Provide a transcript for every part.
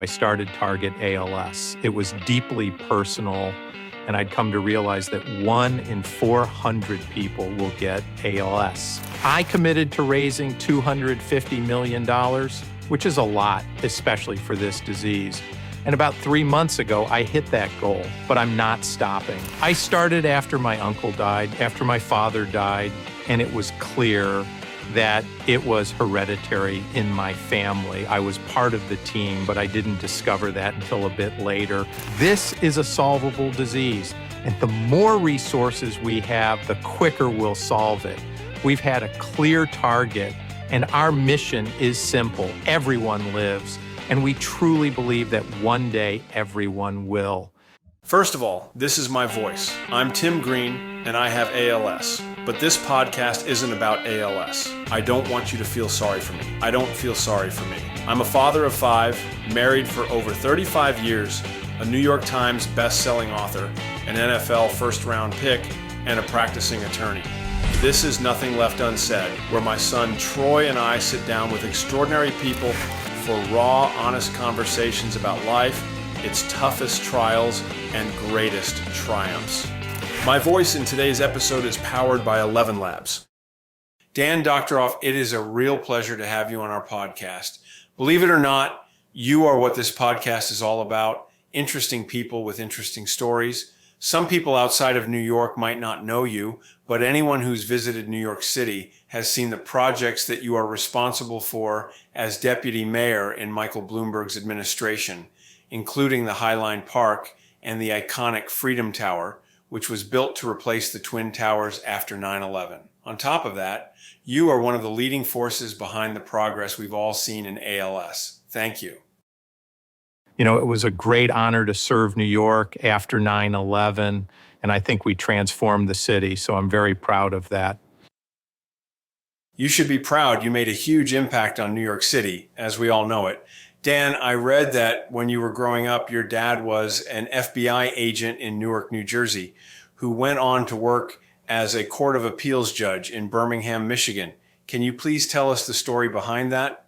I started Target ALS. It was deeply personal, and I'd come to realize that 1 in 400 people will get ALS. I committed to raising $250 million, which is a lot, especially for this disease. And about 3 months ago, I hit that goal, but I'm not stopping. I started after my uncle died, after my father died, and it was clear that it was hereditary in my family. I was part of the team, but I didn't discover that until a bit later. This is a solvable disease, and the more resources we have, the quicker we'll solve it. We've had a clear target, and our mission is simple. Everyone lives, and we truly believe that one day everyone will. First of all, this is my voice. I'm Tim Green, and I have ALS. But this podcast isn't about ALS. I don't want you to feel sorry for me. I don't feel sorry for me. I'm a father of 5, married for over 35 years, a New York Times best-selling author, an NFL first-round pick, and a practicing attorney. This is Nothing Left Unsaid, where my son Troy and I sit down with extraordinary people for raw, honest conversations about life, its toughest trials, and greatest triumphs. My voice in today's episode is powered by 11 Labs. Dan Doctoroff, it is a real pleasure to have you on our podcast. Believe it or not, you are what this podcast is all about. Interesting people with interesting stories. Some people outside of New York might not know you, but anyone who's visited New York City has seen the projects that you are responsible for as deputy mayor in Michael Bloomberg's administration, including the Highline Park and the iconic Freedom Tower, which was built to replace the Twin Towers after 9/11. On top of that, you are one of the leading forces behind the progress we've all seen in ALS. Thank you. You know, it was a great honor to serve New York after 9/11, and I think we transformed the city, so I'm very proud of that. You should be proud. You made a huge impact on New York City, as we all know it. Dan, I read that when you were growing up, your dad was an FBI agent in Newark, New Jersey, who went on to work as a Court of Appeals judge in Birmingham, Michigan. Can you please tell us the story behind that?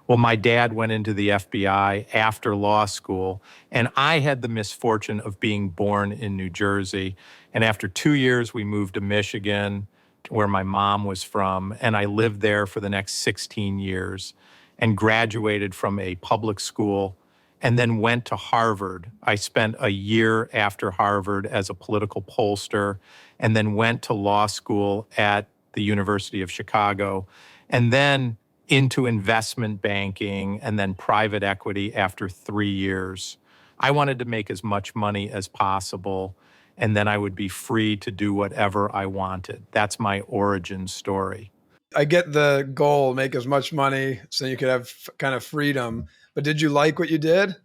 Well, my dad went into the FBI after law school, and I had the misfortune of being born in New Jersey. And after 2 years, we moved to Michigan, where my mom was from, and I lived there for the next 16 years. And graduated from a public school and then went to Harvard. I spent a year after Harvard as a political pollster and then went to law school at the University of Chicago and then into investment banking and then private equity after 3 years. I wanted to make as much money as possible, and then I would be free to do whatever I wanted. That's my origin story. I get the goal, make as much money so you could have kind of freedom. But did you like what you did?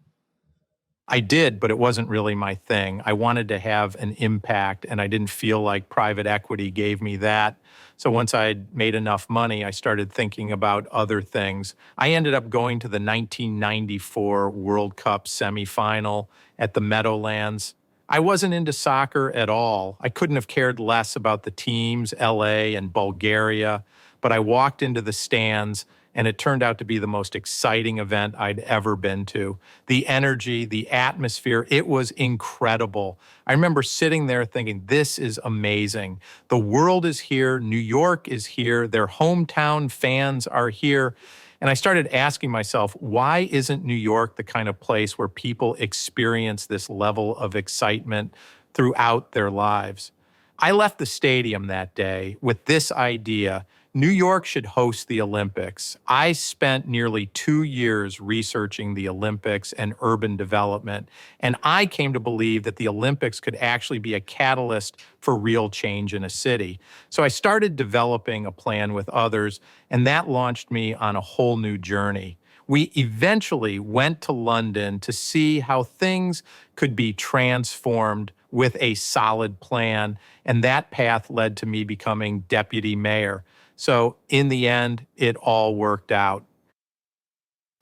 I did, but it wasn't really my thing. I wanted to have an impact, and I didn't feel like private equity gave me that. So once I had made enough money, I started thinking about other things. I ended up going to the 1994 World Cup semifinal at the Meadowlands. I wasn't into soccer at all. I couldn't have cared less about the teams, LA and Bulgaria. But I walked into the stands, and it turned out to be the most exciting event I'd ever been to. The energy, the atmosphere, it was incredible. I remember sitting there thinking, this is amazing. The world is here. New York is here. Their hometown fans are here. And I started asking myself, why isn't New York the kind of place where people experience this level of excitement throughout their lives? I left the stadium that day with this idea: New York should host the Olympics. I spent nearly 2 years researching the Olympics and urban development, and I came to believe that the Olympics could actually be a catalyst for real change in a city. So I started developing a plan with others, and that launched me on a whole new journey. We eventually went to London to see how things could be transformed with a solid plan, and that path led to me becoming deputy mayor. So in the end, it all worked out.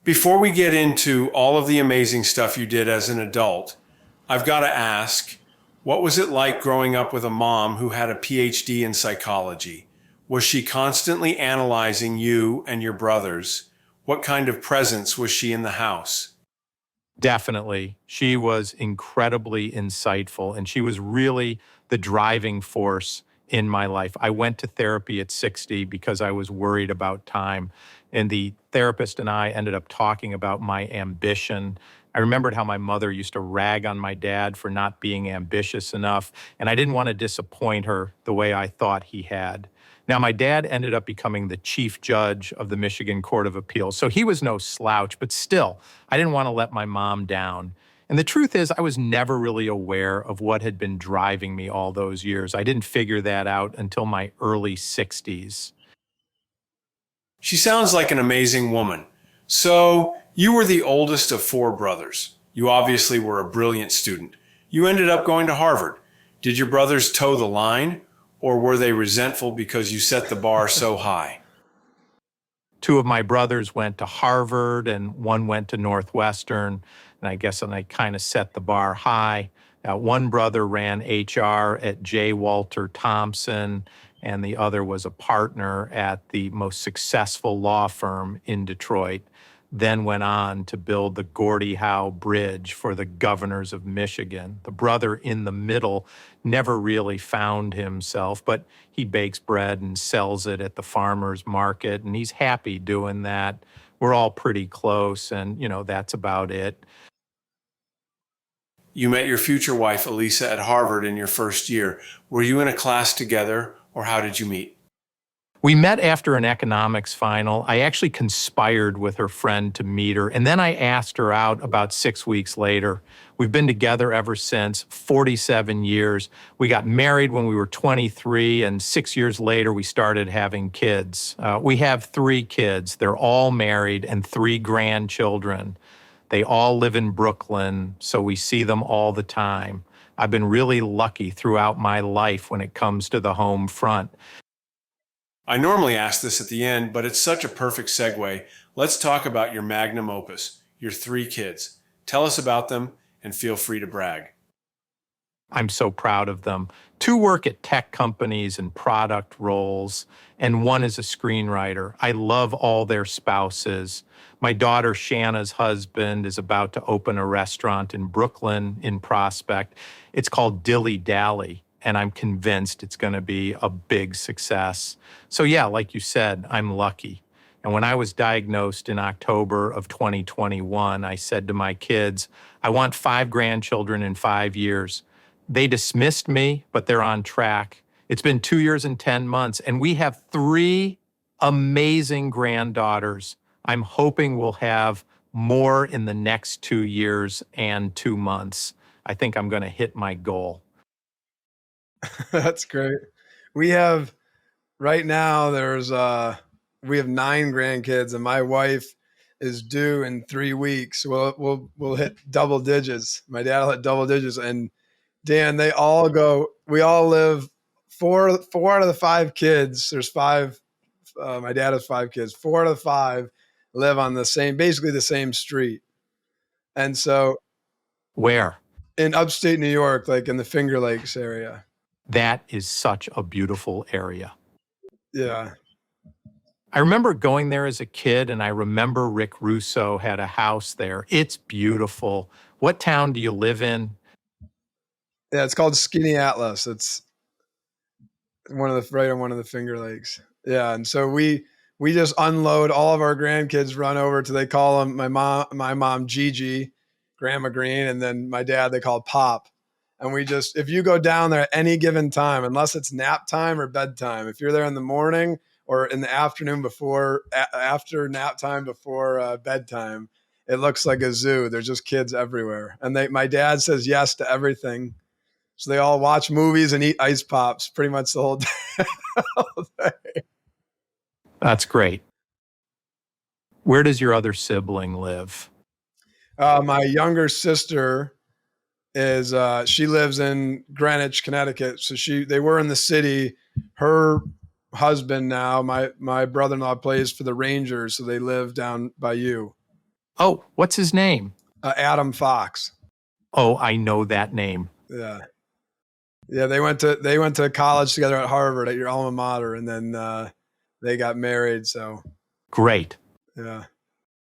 Before we get into all of the amazing stuff you did as an adult, I've got to ask, what was it like growing up with a mom who had a PhD in psychology? Was she constantly analyzing you and your brothers? What kind of presence was she in the house? Definitely. She was incredibly insightful, and she was really the driving force in my life. I went to therapy at 60 because I was worried about time. And the therapist and I ended up talking about my ambition. I remembered how my mother used to rag on my dad for not being ambitious enough, and I didn't want to disappoint her the way I thought he had. Now, my dad ended up becoming the chief judge of the Michigan Court of Appeals, so he was no slouch, but still, I didn't want to let my mom down. And the truth is, I was never really aware of what had been driving me all those years. I didn't figure that out until my early 60s. She sounds like an amazing woman. So, you were the oldest of four brothers. You obviously were a brilliant student. You ended up going to Harvard. Did your brothers toe the line, or were they resentful because you set the bar so high? Two of my brothers went to Harvard and one went to Northwestern. And I kind of set the bar high. One brother ran HR at J. Walter Thompson, and the other was a partner at the most successful law firm in Detroit. Then went on to build the Gordie Howe Bridge for the governors of Michigan. The brother in the middle never really found himself, but he bakes bread and sells it at the farmer's market, and he's happy doing that. We're all pretty close, and, that's about it. You met your future wife, Elisa, at Harvard in your first year. Were you in a class together, or how did you meet? We met after an economics final. I actually conspired with her friend to meet her, and then I asked her out about 6 weeks later. We've been together ever since, 47 years. We got married when we were 23, and 6 years later, we started having kids. We have 3 kids. They're all married and 3 grandchildren. They all live in Brooklyn, so we see them all the time. I've been really lucky throughout my life when it comes to the home front. I normally ask this at the end, but it's such a perfect segue. Let's talk about your magnum opus, your 3 kids. Tell us about them and feel free to brag. I'm so proud of them. 2 work at tech companies and product roles, and 1 is a screenwriter. I love all their spouses. My daughter Shanna's husband is about to open a restaurant in Brooklyn in Prospect. It's called Dilly Dally, and I'm convinced it's going to be a big success. So yeah, like you said, I'm lucky. And when I was diagnosed in October of 2021, I said to my kids, I want 5 grandchildren in 5 years. They dismissed me, but they're on track. It's been 2 years and 10 months, and we have 3 amazing granddaughters. I'm hoping we'll have more in the next 2 years and 2 months. I think I'm going to hit my goal. That's great. We have right now we have 9 grandkids, and my wife is due in 3 weeks. We'll hit double digits. My dad will hit double digits, and Dan, we all live 4 out of the 5 kids. There's 5. My dad has 5 kids. 4 out of the 5 live on basically the same street. And so Where? in upstate New York, like in the Finger Lakes area. That is such a beautiful area. Yeah. I remember going there as a kid, and I remember Rick Russo had a house there. It's beautiful. What town do you live in? Yeah, it's called Skinny Atlas. It's right on one of the Finger Lakes. Yeah, and so we just unload all of our grandkids, run over to, they call them, my mom Gigi, Grandma Green, and then my dad they call Pop. And if you go down there at any given time, unless it's nap time or bedtime, if you're there in the morning or in the afternoon after nap time before bedtime, it looks like a zoo. There's just kids everywhere. And my dad says yes to everything. So they all watch movies and eat ice pops pretty much the whole day. That's great. Where does your other sibling live? My younger sister she lives in Greenwich, Connecticut. So they were in the city. Her husband now, my brother-in-law, plays for the Rangers, so they live down by you. Oh, what's his name? Adam Fox. Oh, I know that name. Yeah. Yeah, they went to college together at Harvard, at your alma mater, and then they got married. So great. Yeah.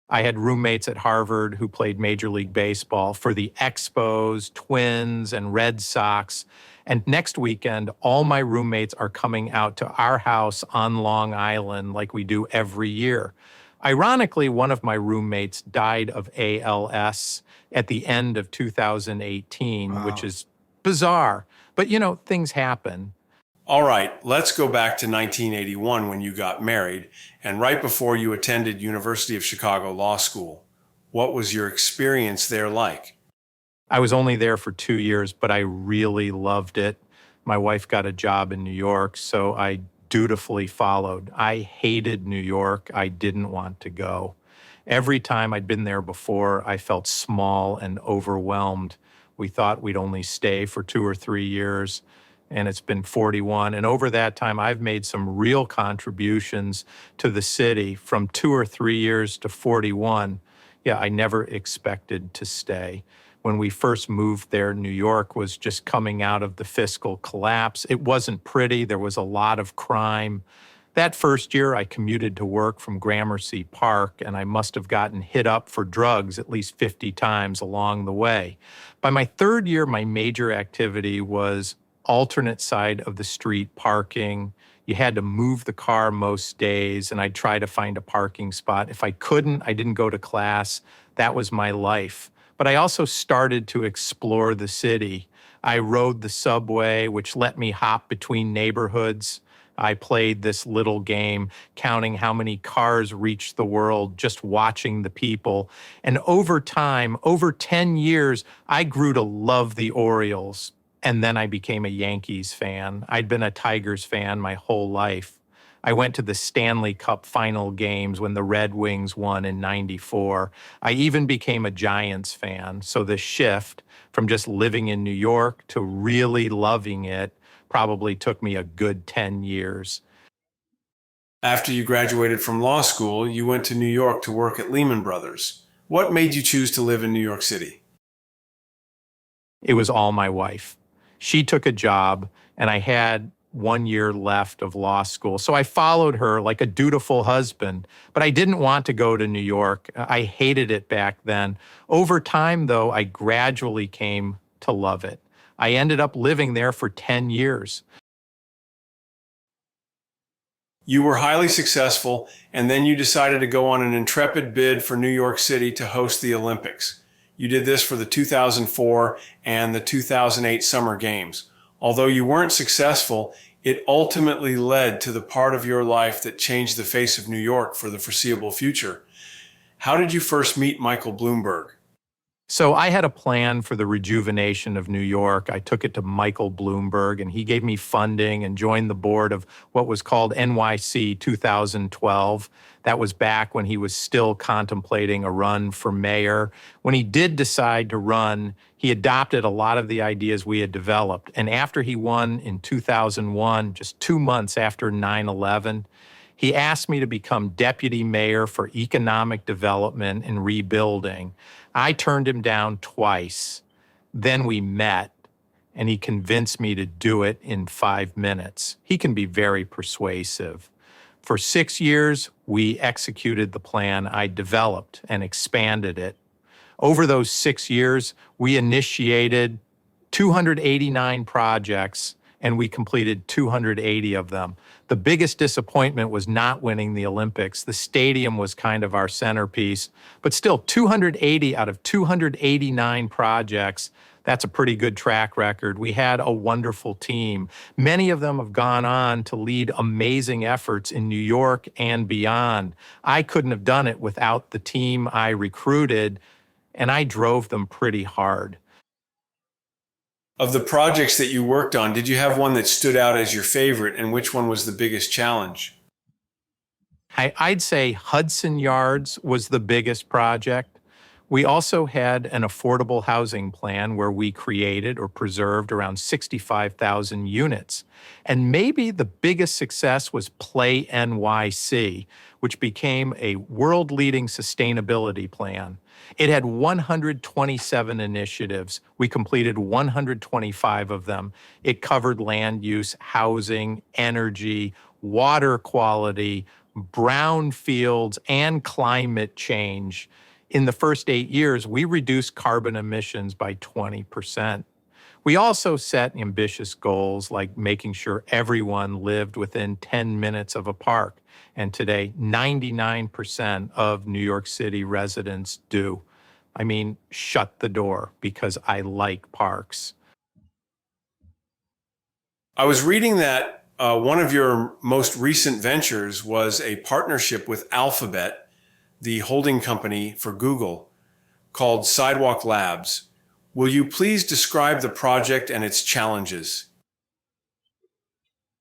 I had roommates at Harvard who played Major League Baseball for the Expos, Twins, and Red Sox. And next weekend, all my roommates are coming out to our house on Long Island like we do every year. Ironically, one of my roommates died of ALS at the end of 2018, Wow. which is bizarre. But, things happen. All right, let's go back to 1981 when you got married and right before you attended University of Chicago Law School. What was your experience there like? I was only there for 2 years, but I really loved it. My wife got a job in New York, so I dutifully followed. I hated New York. I didn't want to go. Every time I'd been there before, I felt small and overwhelmed. We thought we'd only stay for 2 or 3 years, and it's been 41. And over that time, I've made some real contributions to the city from 2 or 3 years to 41. Yeah, I never expected to stay. When we first moved there, New York was just coming out of the fiscal collapse. It wasn't pretty. There was a lot of crime. That first year, I commuted to work from Gramercy Park, and I must have gotten hit up for drugs at least 50 times along the way. By my third year, my major activity was alternate side of the street parking. You had to move the car most days, and I'd try to find a parking spot. If I couldn't, I didn't go to class. That was my life. But I also started to explore the city. I rode the subway, which let me hop between neighborhoods. I played this little game, counting how many cars reached the world, just watching the people. And over time, over 10 years, I grew to love the Orioles. And then I became a Yankees fan. I'd been a Tigers fan my whole life. I went to the Stanley Cup final games when the Red Wings won in '94. I even became a Giants fan. So the shift from just living in New York to really loving it probably took me a good 10 years. After you graduated from law school, you went to New York to work at Lehman Brothers. What made you choose to live in New York City? It was all my wife. She took a job, and I had 1 year left of law school. So I followed her like a dutiful husband, but I didn't want to go to New York. I hated it back then. Over time, though, I gradually came to love it. I ended up living there for 10 years. You were highly successful, and then you decided to go on an intrepid bid for New York City to host the Olympics. You did this for the 2004 and the 2008 Summer Games. Although you weren't successful, it ultimately led to the part of your life that changed the face of New York for the foreseeable future. How did you first meet Michael Bloomberg? So I had a plan for the rejuvenation of New York. I took it to Michael Bloomberg, and he gave me funding and joined the board of what was called NYC 2012. That was back when he was still contemplating a run for mayor. When he did decide to run, he adopted a lot of the ideas we had developed. And after he won in 2001, just 2 months after 9/11, he asked me to become deputy mayor for economic development and rebuilding. I turned him down twice. Then we met, and he convinced me to do it in 5 minutes. He can be very persuasive. For 6 years, we executed the plan I developed and expanded it. Over those 6 years, we initiated 289 projects, and we completed 280 of them. The biggest disappointment was not winning the Olympics. The stadium was kind of our centerpiece, but still 280 out of 289 projects, that's a pretty good track record. We had a wonderful team. Many of them have gone on to lead amazing efforts in New York and beyond. I couldn't have done it without the team I recruited, and I drove them pretty hard. Of the projects that you worked on, did you have one that stood out as your favorite, and which one was the biggest challenge? I'd say Hudson Yards was the biggest project. We also had an affordable housing plan where we created or preserved around 65,000 units. And maybe the biggest success was Play NYC, which became a world-leading sustainability plan. It had 127 initiatives. We completed 125 of them. It covered land use, housing, energy, water quality, brownfields, and climate change. In the first 8 years, we reduced carbon emissions by 20%. We also set ambitious goals like making sure everyone lived within 10 minutes of a park. And today, 99% of New York City residents do. I mean, shut the door because I like parks. I was reading that one of your most recent ventures was a partnership with Alphabet, the holding company for Google, called Sidewalk Labs. Will you please describe the project and its challenges?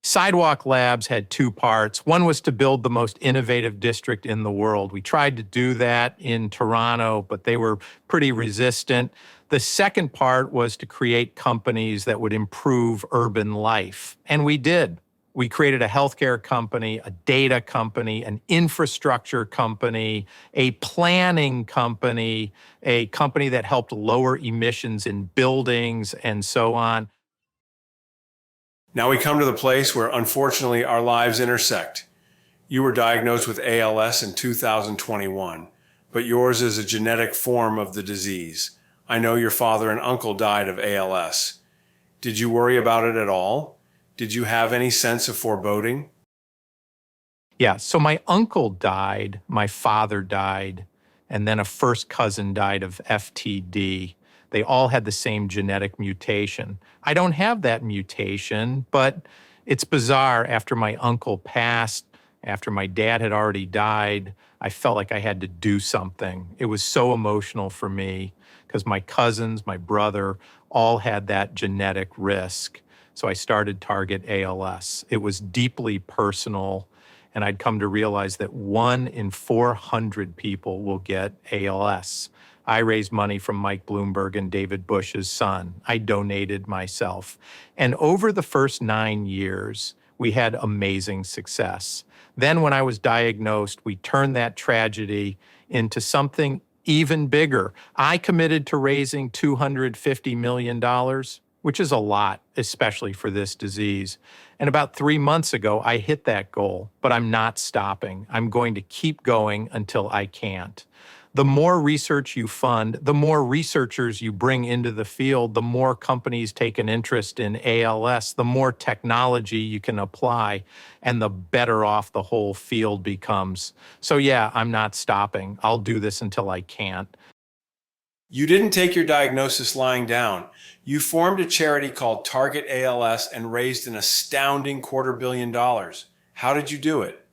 Sidewalk Labs had two parts. One was to build the most innovative district in the world. We tried to do that in Toronto, but they were pretty resistant. The second part was to create companies that would improve urban life. And we did. We created a healthcare company, a data company, an infrastructure company, a planning company, a company that helped lower emissions in buildings, and so on. Now we come to the place where, unfortunately, our lives intersect. You were diagnosed with ALS in 2021, but yours is a genetic form of the disease. I know your father and uncle died of ALS. Did you worry about it at all? Did you have any sense of foreboding? Yeah, so my uncle died, my father died, and then a first cousin died of FTD. They all had the same genetic mutation. I don't have that mutation, but it's bizarre. After my uncle passed, after my dad had already died, I felt like I had to do something. It was so emotional for me because my cousins, my brother, all had that genetic risk. So I started Target ALS. It was deeply personal, and I'd come to realize that 1 in 400 people will get ALS. I raised money from Mike Bloomberg and David Bush's son. I donated myself. And over the first 9 years, we had amazing success. Then when I was diagnosed, we turned that tragedy into something even bigger. I committed to raising $250 million, which is a lot, especially for this disease. And about 3 months ago, I hit that goal, but I'm not stopping. I'm going to keep going until I can't. The more research you fund, the more researchers you bring into the field, the more companies take an interest in ALS, the more technology you can apply, and the better off the whole field becomes. So yeah, I'm not stopping. I'll do this until I can't. You didn't take your diagnosis lying down. You formed a charity called Target ALS and raised an astounding $250 million. How did you do it?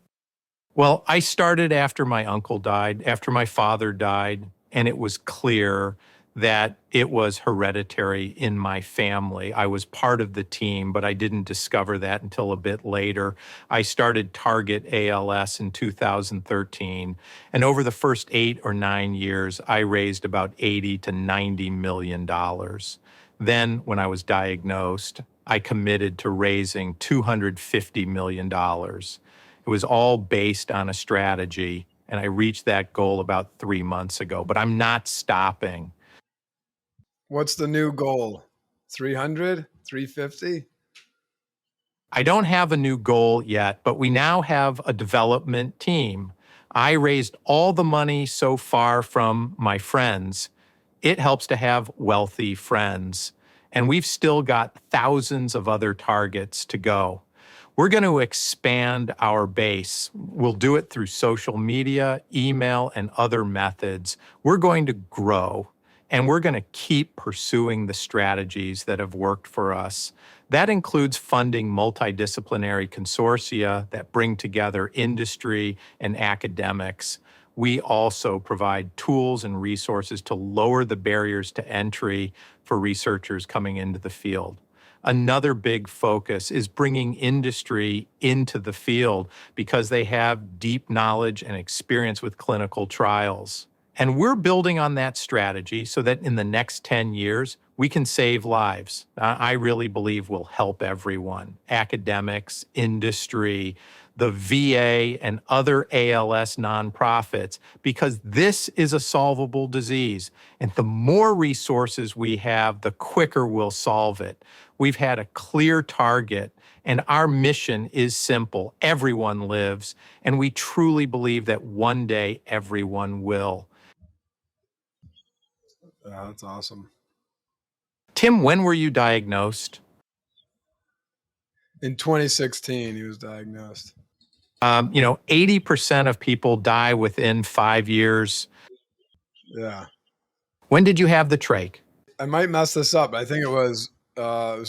Well, I started after my uncle died, after my father died, and it was clear that it was hereditary in my family. I was part of the team, but I didn't discover that until a bit later. I started Target ALS in 2013, and over the first 8 or 9 years, I raised about $80 to $90 million. Then, when I was diagnosed, I committed to raising $250 million. It was all based on a strategy, and I reached that goal about 3 months ago, but I'm not stopping. What's the new goal? 300, 350? I don't have a new goal yet, but we now have a development team. I raised all the money so far from my friends. It helps to have wealthy friends, and we've still got thousands of other targets to go. We're going to expand our base. We'll do it through social media, email, and other methods. We're going to grow, and we're going to keep pursuing the strategies that have worked for us. That includes funding multidisciplinary consortia that bring together industry and academics. We also provide tools and resources to lower the barriers to entry for researchers coming into the field. Another big focus is bringing industry into the field because they have deep knowledge and experience with clinical trials. And we're building on that strategy so that in the next 10 years, we can save lives. I really believe we'll help everyone, academics, industry, the VA, and other ALS nonprofits because this is a solvable disease. And the more resources we have, the quicker we'll solve it. We've had a clear target, and our mission is simple. Everyone lives, and we truly believe that one day everyone will. Yeah, that's awesome. Tim, when were you diagnosed? In 2016, he was diagnosed. 80% of people die within 5 years. Yeah. When did you have the trach? I might mess this up. I think it was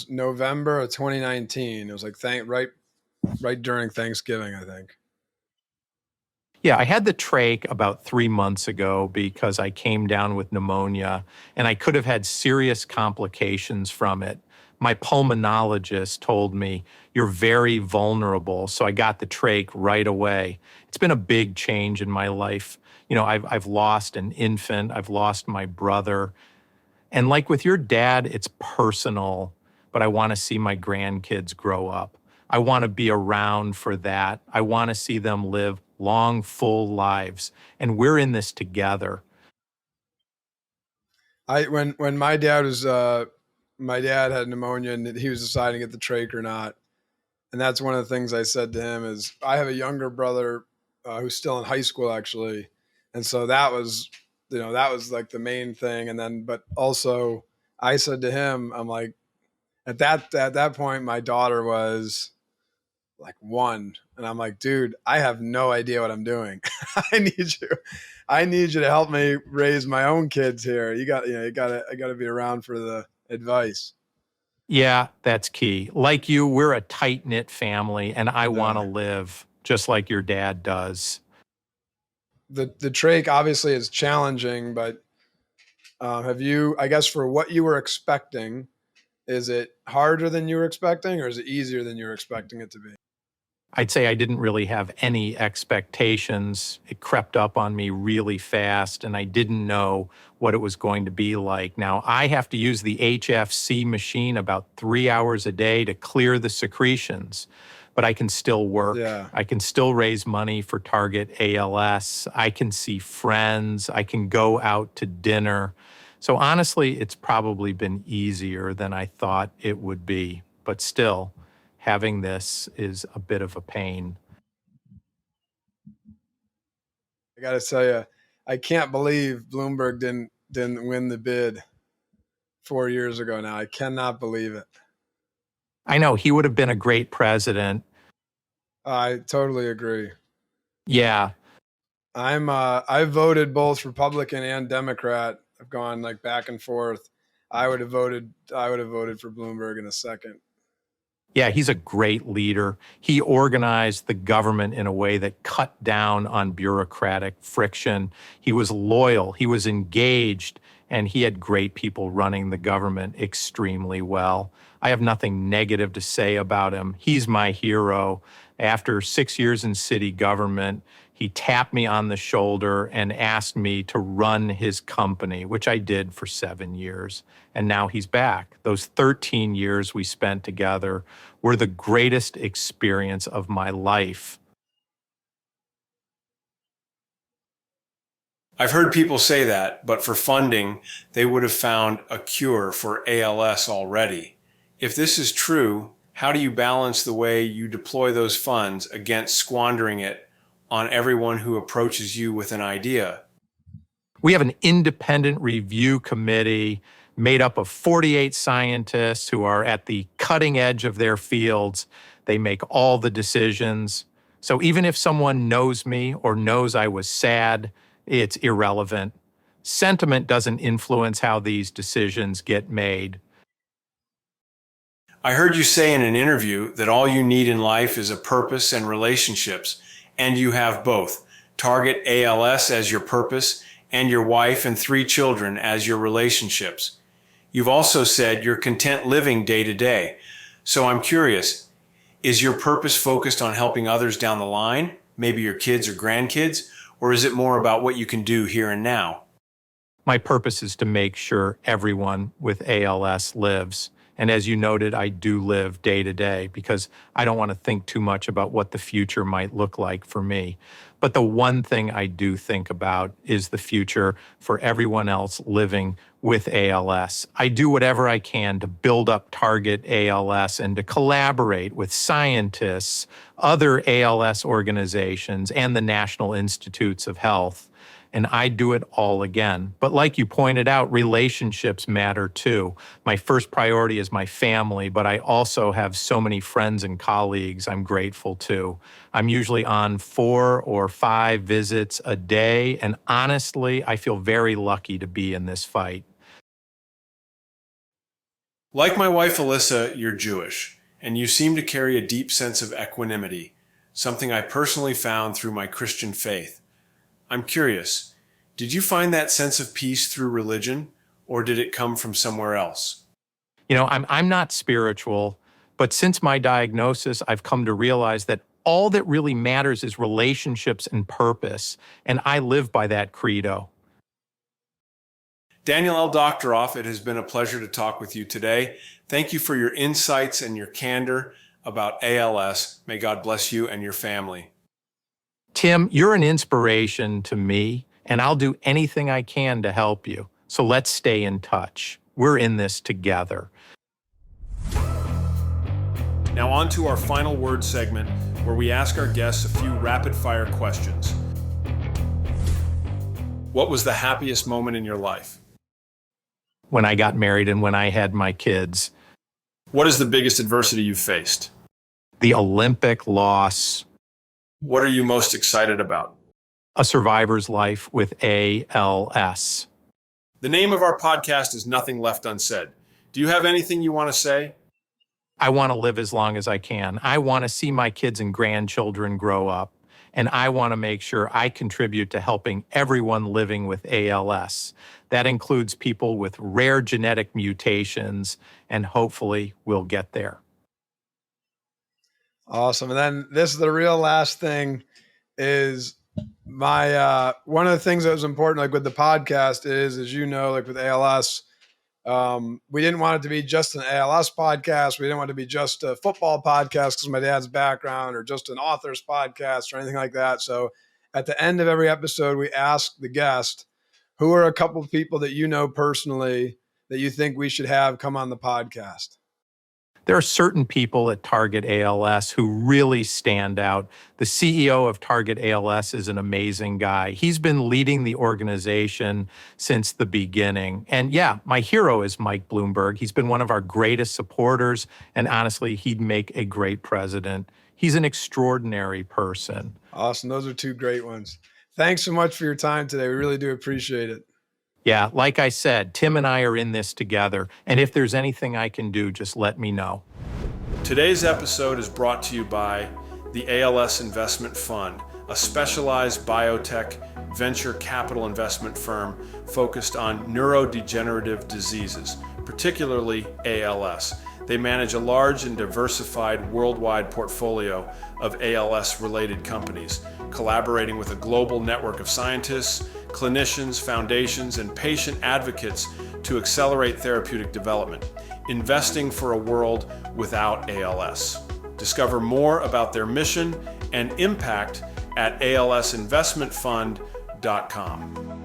November of 2019. It was like right during Thanksgiving, I think. Yeah, I had the trach about 3 months ago because I came down with pneumonia and I could have had serious complications from it. My pulmonologist told me, you're very vulnerable. So I got the trach right away. It's been a big change in my life. I've lost an infant, I've lost my brother. And like with your dad, it's personal, but I want to see my grandkids grow up. I want to be around for that. I want to see them live long, full lives. And we're in this together. When my dad had pneumonia and he was deciding to get the trach or not. And that's one of the things I said to him is I have a younger brother who's still in high school actually. And so that was like the main thing. And then, but also I said to him, I'm like, at that point, my daughter was like 1. And I'm like, dude, I have no idea what I'm doing. I need you to help me raise my own kids here. I got to be around for the advice. Yeah, that's key. Like you, we're a tight-knit family, and I want to live just like your dad does. The trach obviously is challenging, but have you, I guess for what you were expecting, is it harder than you were expecting or is it easier than you were expecting it to be? I'd say I didn't really have any expectations. It crept up on me really fast, and I didn't know what it was going to be like. Now, I have to use the HFC machine about 3 hours a day to clear the secretions, but I can still work. Yeah. I can still raise money for Target ALS. I can see friends. I can go out to dinner. So honestly, it's probably been easier than I thought it would be, but still, having this is a bit of a pain. I got to tell you, I can't believe Bloomberg didn't win the bid 4 years ago now. I cannot believe it. I know he would have been a great president. I totally agree. Yeah. I voted both Republican and Democrat. I've gone like back and forth. I would have voted for Bloomberg in a second. Yeah, he's a great leader. He organized the government in a way that cut down on bureaucratic friction. He was loyal, he was engaged, and he had great people running the government extremely well. I have nothing negative to say about him. He's my hero. After 6 years in city government, he tapped me on the shoulder and asked me to run his company, which I did for 7 years. And now he's back. Those 13 years we spent together were the greatest experience of my life. I've heard people say that, but for funding, they would have found a cure for ALS already. If this is true, how do you balance the way you deploy those funds against squandering it on everyone who approaches you with an idea? We have an independent review committee made up of 48 scientists who are at the cutting edge of their fields. They make all the decisions. So even if someone knows me or knows I was sad, it's irrelevant. Sentiment doesn't influence how these decisions get made. I heard you say in an interview that all you need in life is a purpose and relationships, and you have both. Target ALS as your purpose and your wife and 3 children as your relationships. You've also said you're content living day to day. So I'm curious, is your purpose focused on helping others down the line, maybe your kids or grandkids, or is it more about what you can do here and now? My purpose is to make sure everyone with ALS lives. And as you noted, I do live day to day because I don't want to think too much about what the future might look like for me. But the one thing I do think about is the future for everyone else living with ALS. I do whatever I can to build up Target ALS and to collaborate with scientists, other ALS organizations, and the National Institutes of Health. And I do it all again. But like you pointed out, relationships matter too. My first priority is my family, but I also have so many friends and colleagues I'm grateful to. I'm usually on 4 or 5 visits a day, and honestly, I feel very lucky to be in this fight. Like my wife Alyssa, you're Jewish, and you seem to carry a deep sense of equanimity, something I personally found through my Christian faith. I'm curious, did you find that sense of peace through religion, or did it come from somewhere else? You know, I'm not spiritual, but since my diagnosis, I've come to realize that all that really matters is relationships and purpose, and I live by that credo. Daniel L. Doctoroff, it has been a pleasure to talk with you today. Thank you for your insights and your candor about ALS. May God bless you and your family. Tim, you're an inspiration to me, and I'll do anything I can to help you. So let's stay in touch. We're in this together. Now on to our final word segment, where we ask our guests a few rapid-fire questions. What was the happiest moment in your life? When I got married and when I had my kids. What is the biggest adversity you've faced? The Olympic loss. What are you most excited about? A survivor's life with ALS. The name of our podcast is Nothing Left Unsaid. Do you have anything you want to say? I want to live as long as I can. I want to see my kids and grandchildren grow up, and I want to make sure I contribute to helping everyone living with ALS. That includes people with rare genetic mutations, and hopefully we'll get there. Awesome. And then this is the real last thing is my, one of the things that was important, like with the podcast is, as you know, like with ALS, we didn't want it to be just an ALS podcast. We didn't want it to be just a football podcast because my dad's background, or just an author's podcast or anything like that. So at the end of every episode, we ask the guest, who are a couple of people that you know personally that you think we should have come on the podcast? There are certain people at Target ALS who really stand out. The CEO of Target ALS is an amazing guy. He's been leading the organization since the beginning. And yeah, my hero is Mike Bloomberg. He's been one of our greatest supporters, and honestly, he'd make a great president. He's an extraordinary person. Awesome. Those are 2 great ones. Thanks so much for your time today. We really do appreciate it. Yeah, like I said, Tim and I are in this together, and if there's anything I can do, just let me know. Today's episode is brought to you by the ALS Investment Fund, a specialized biotech venture capital investment firm focused on neurodegenerative diseases, particularly ALS. They manage a large and diversified worldwide portfolio of ALS-related companies, collaborating with a global network of scientists, clinicians, foundations, and patient advocates to accelerate therapeutic development, investing for a world without ALS. Discover more about their mission and impact at alsinvestmentfund.com.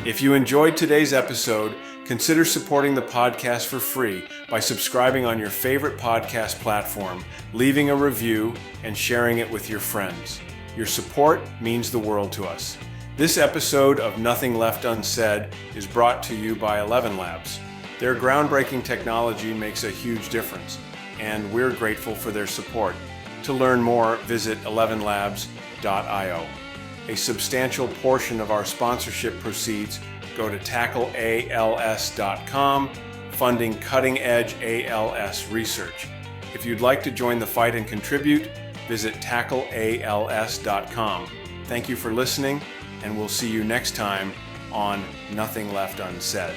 If you enjoyed today's episode, consider supporting the podcast for free by subscribing on your favorite podcast platform, leaving a review, and sharing it with your friends. Your support means the world to us. This episode of Nothing Left Unsaid is brought to you by 11 Labs. Their groundbreaking technology makes a huge difference, and we're grateful for their support. To learn more, visit 11labs.io. A substantial portion of our sponsorship proceeds go to tackleals.com, funding cutting-edge ALS research. If you'd like to join the fight and contribute, visit tackleals.com. Thank you for listening, and we'll see you next time on Nothing Left Unsaid.